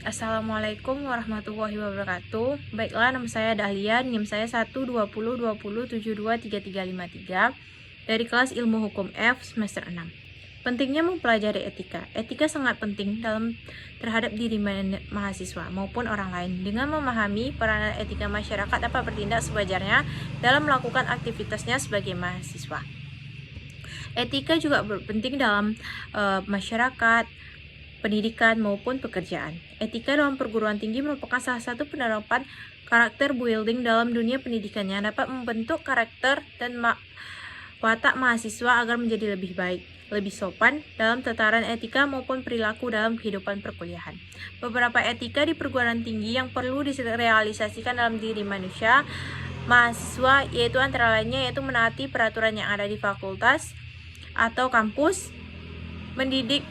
Assalamualaikum warahmatullahi wabarakatuh. Baiklah, nama saya Dahlia, NIM saya 12020723353 dari kelas Ilmu Hukum F semester 6. Pentingnya mempelajari etika. Etika sangat penting terhadap diri mahasiswa maupun orang lain. Dengan memahami peranan etika, masyarakat dapat bertindak sewajarnya dalam melakukan aktivitasnya sebagai mahasiswa. Etika juga penting dalam masyarakat, pendidikan maupun pekerjaan. Etika dalam perguruan tinggi merupakan salah satu penerapan karakter building dalam dunia pendidikannya, dapat membentuk karakter dan watak mahasiswa agar menjadi lebih baik, lebih sopan dalam tataran etika maupun perilaku dalam kehidupan perkuliahan. Beberapa etika di perguruan tinggi yang perlu direalisasikan dalam diri manusia mahasiswa yaitu antara lainnya yaitu menaati peraturan yang ada di fakultas atau kampus, mendidik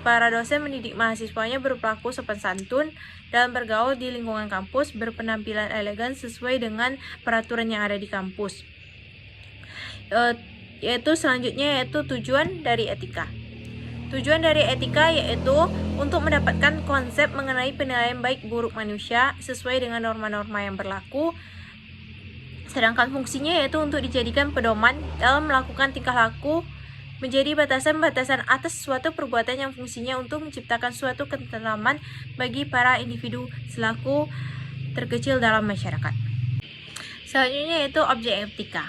para dosen mendidik mahasiswanya berperilaku sopan santun dalam bergaul di lingkungan kampus, berpenampilan elegan sesuai dengan peraturan yang ada di kampus. Yaitu selanjutnya yaitu tujuan dari etika. Tujuan dari etika yaitu untuk mendapatkan konsep mengenai penilaian baik buruk manusia sesuai dengan norma-norma yang berlaku. Sedangkan fungsinya yaitu untuk dijadikan pedoman dalam melakukan tingkah laku, menjadi batasan-batasan atas suatu perbuatan yang fungsinya untuk menciptakan suatu ketentraman bagi para individu selaku terkecil dalam masyarakat. Selanjutnya yaitu objek etika.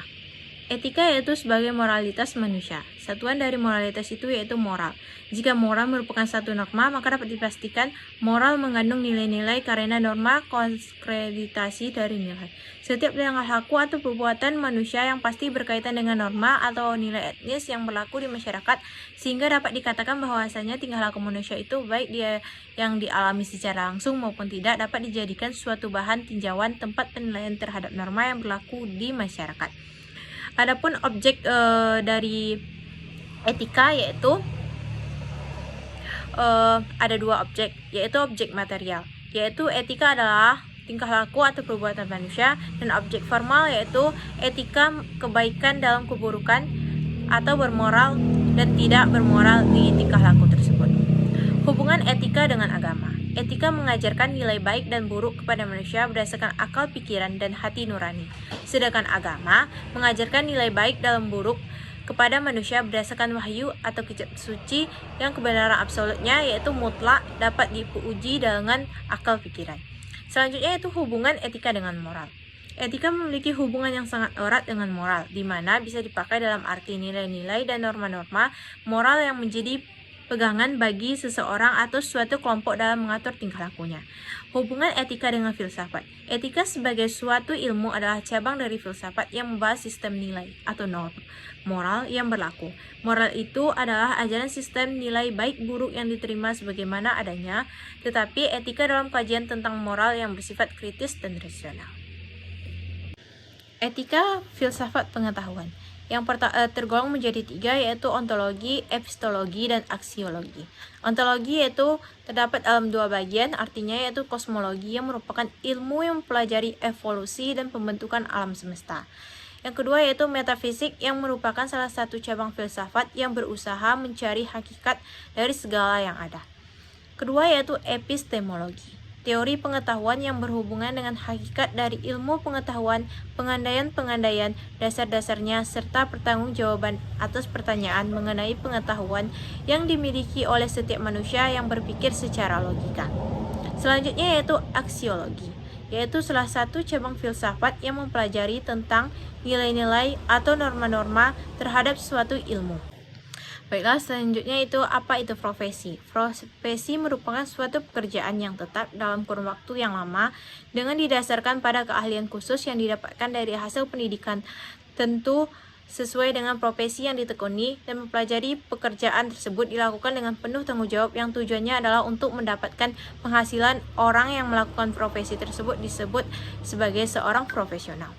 Etika yaitu sebagai moralitas manusia. Satuan dari moralitas itu yaitu moral. Jika moral merupakan satu norma, maka dapat dipastikan moral mengandung nilai-nilai karena norma konkretisi dari nilai. Setiap tingkah laku atau perbuatan manusia yang pasti berkaitan dengan norma atau nilai etnis yang berlaku di masyarakat, sehingga dapat dikatakan bahwasanya tingkah laku manusia itu baik dia yang dialami secara langsung maupun tidak dapat dijadikan suatu bahan tinjauan tempat penilaian terhadap norma yang berlaku di masyarakat. Adapun objek dari etika yaitu ada dua objek, yaitu objek material, yaitu etika adalah tingkah laku atau perbuatan manusia, dan objek formal yaitu etika kebaikan dalam keburukan atau bermoral dan tidak bermoral di tingkah laku tersebut. Hubungan etika dengan agama. Etika mengajarkan nilai baik dan buruk kepada manusia berdasarkan akal, pikiran, dan hati nurani. Sedangkan agama mengajarkan nilai baik dalam buruk kepada manusia berdasarkan wahyu atau kitab suci yang kebenaran absolutnya yaitu mutlak dapat diuji dengan akal pikiran. Selanjutnya yaitu hubungan etika dengan moral. Etika memiliki hubungan yang sangat erat dengan moral, di mana bisa dipakai dalam arti nilai-nilai dan norma-norma moral yang menjadi pegangan bagi seseorang atau suatu kelompok dalam mengatur tingkah lakunya. Hubungan etika dengan filsafat. Etika sebagai suatu ilmu adalah cabang dari filsafat yang membahas sistem nilai atau norm moral yang berlaku. Moral itu adalah ajaran sistem nilai baik buruk yang diterima sebagaimana adanya, tetapi etika dalam kajian tentang moral yang bersifat kritis dan rasional. Etika filsafat pengetahuan yang tergolong menjadi tiga, yaitu ontologi, epistologi, dan aksiologi. Ontologi yaitu terdapat dalam dua bagian, artinya yaitu kosmologi yang merupakan ilmu yang mempelajari evolusi dan pembentukan alam semesta. Yang kedua yaitu metafisik yang merupakan salah satu cabang filsafat yang berusaha mencari hakikat dari segala yang ada. Kedua yaitu epistemologi, teori pengetahuan yang berhubungan dengan hakikat dari ilmu pengetahuan, pengandaian-pengandaian, dasar-dasarnya, serta pertanggungjawaban atas pertanyaan mengenai pengetahuan yang dimiliki oleh setiap manusia yang berpikir secara logika. Selanjutnya yaitu aksiologi, yaitu salah satu cabang filsafat yang mempelajari tentang nilai-nilai atau norma-norma terhadap suatu ilmu. Baiklah, selanjutnya itu apa itu profesi? Profesi merupakan suatu pekerjaan yang tetap dalam kurun waktu yang lama dengan didasarkan pada keahlian khusus yang didapatkan dari hasil pendidikan tentu sesuai dengan profesi yang ditekuni, dan mempelajari pekerjaan tersebut dilakukan dengan penuh tanggung jawab yang tujuannya adalah untuk mendapatkan penghasilan. Orang yang melakukan profesi tersebut disebut sebagai seorang profesional.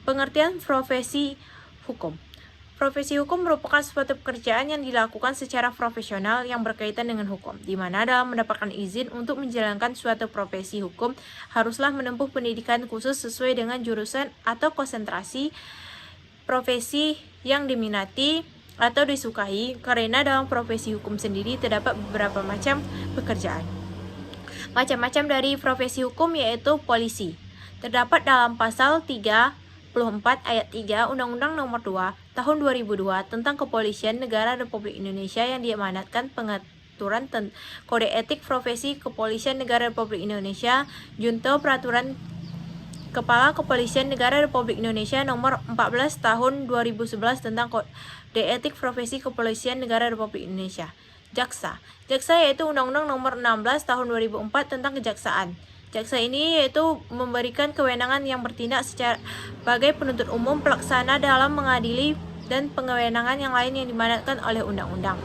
Pengertian profesi hukum. Profesi hukum merupakan suatu pekerjaan yang dilakukan secara profesional yang berkaitan dengan hukum, di mana dalam mendapatkan izin untuk menjalankan suatu profesi hukum haruslah menempuh pendidikan khusus sesuai dengan jurusan atau konsentrasi profesi yang diminati atau disukai karena dalam profesi hukum sendiri terdapat beberapa macam pekerjaan. Macam-macam dari profesi hukum yaitu polisi. Terdapat dalam pasal 34 ayat 3 Undang-Undang Nomor 2 Tahun 2002 tentang Kepolisian Negara Republik Indonesia yang diamanatkan pengaturan Kode Etik Profesi Kepolisian Negara Republik Indonesia junto Peraturan Kepala Kepolisian Negara Republik Indonesia Nomor 14 Tahun 2011 tentang Kode Etik Profesi Kepolisian Negara Republik Indonesia. Jaksa yaitu Undang-Undang Nomor 16 Tahun 2004 tentang Kejaksaan. Jaksa ini yaitu memberikan kewenangan yang bertindak sebagai penuntut umum, pelaksana dalam mengadili, dan kewenangan yang lain yang dimandatkan oleh undang-undang.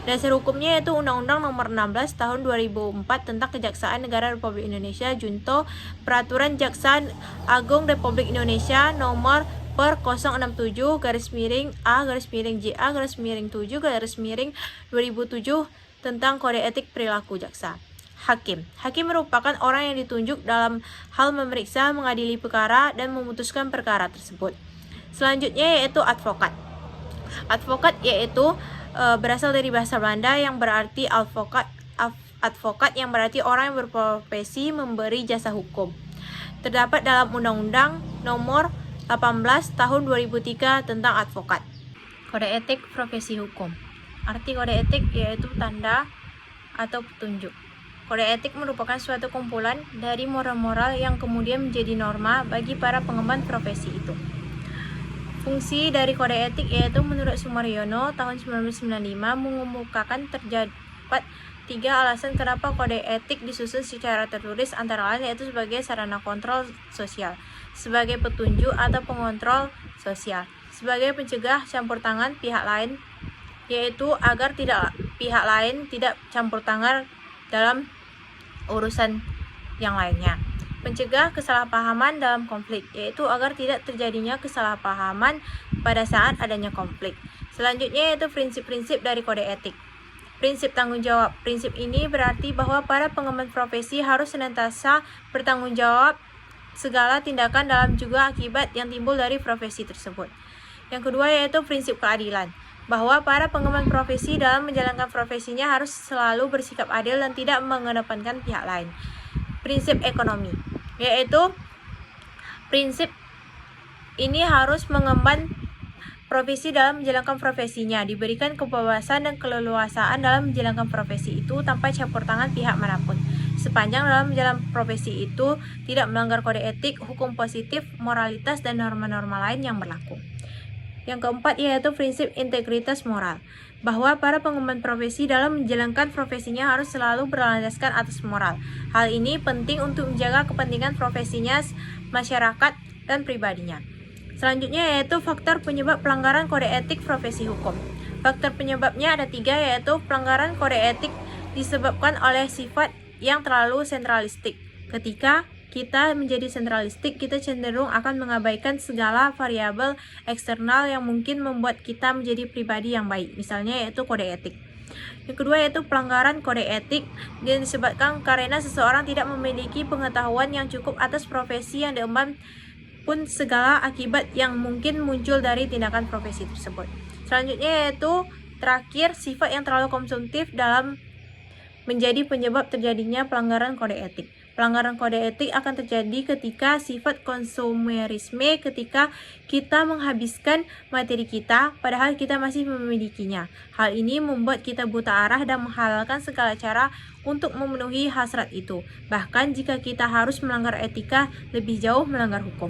Dasar hukumnya yaitu Undang-Undang Nomor 16 Tahun 2004 tentang Kejaksaan Negara Republik Indonesia junto Peraturan Jaksa Agung Republik Indonesia Nomor per 067-JA-7-2007 tentang Kode Etik Perilaku Jaksa. Hakim merupakan orang yang ditunjuk dalam hal memeriksa, mengadili perkara, dan memutuskan perkara tersebut. Selanjutnya yaitu advokat. Advokat yaitu berasal dari bahasa Belanda yang berarti advokat yang berarti orang yang berprofesi memberi jasa hukum. Terdapat dalam Undang-Undang Nomor 18 Tahun 2003 tentang advokat. Kode etik profesi hukum. Arti kode etik yaitu tanda atau petunjuk. Kode etik merupakan suatu kumpulan dari moral-moral yang kemudian menjadi norma bagi para pengemban profesi itu. Fungsi dari kode etik yaitu menurut Sumaryono tahun 1995 mengemukakan terdapat 3 alasan kenapa kode etik disusun secara tertulis, antara lain yaitu sebagai sarana kontrol sosial, sebagai petunjuk atau pengontrol sosial, sebagai pencegah campur tangan pihak lain, yaitu agar pihak lain tidak campur tangan dalam urusan yang lainnya. Pencegah kesalahpahaman dalam konflik, yaitu agar tidak terjadinya kesalahpahaman pada saat adanya konflik. Selanjutnya yaitu prinsip-prinsip dari kode etik. Prinsip tanggung jawab. Prinsip ini berarti bahwa para pengemban profesi harus senantiasa bertanggung jawab segala tindakan dalam juga akibat yang timbul dari profesi tersebut. Yang kedua yaitu prinsip keadilan, bahwa para pengemban profesi dalam menjalankan profesinya harus selalu bersikap adil dan tidak mengedepankan pihak lain. Prinsip ekonomi, yaitu prinsip ini harus mengemban profesi dalam menjalankan profesinya, diberikan kebebasan dan keleluasaan dalam menjalankan profesi itu tanpa campur tangan pihak manapun. Sepanjang dalam menjalankan profesi itu tidak melanggar kode etik, hukum positif, moralitas, dan norma-norma lain yang berlaku. Yang keempat yaitu prinsip integritas moral, bahwa para pengemban profesi dalam menjalankan profesinya harus selalu berlandaskan atas moral. Hal ini penting untuk menjaga kepentingan profesinya, masyarakat, dan pribadinya. Selanjutnya yaitu faktor penyebab pelanggaran kode etik profesi hukum. Faktor penyebabnya ada 3, yaitu pelanggaran kode etik disebabkan oleh sifat yang terlalu sentralistik. Ketika kita menjadi sentralistik, kita cenderung akan mengabaikan segala variabel eksternal yang mungkin membuat kita menjadi pribadi yang baik, misalnya yaitu kode etik. Yang kedua yaitu pelanggaran kode etik yang disebabkan karena seseorang tidak memiliki pengetahuan yang cukup atas profesi yang diemban pun segala akibat yang mungkin muncul dari tindakan profesi tersebut. Selanjutnya yaitu terakhir sifat yang terlalu konsumtif dalam menjadi penyebab terjadinya pelanggaran kode etik. Pelanggaran kode etik akan terjadi ketika sifat konsumerisme, ketika kita menghabiskan materi kita padahal kita masih memilikinya. Hal ini membuat kita buta arah dan menghalalkan segala cara untuk memenuhi hasrat itu. Bahkan jika kita harus melanggar etika, lebih jauh melanggar hukum.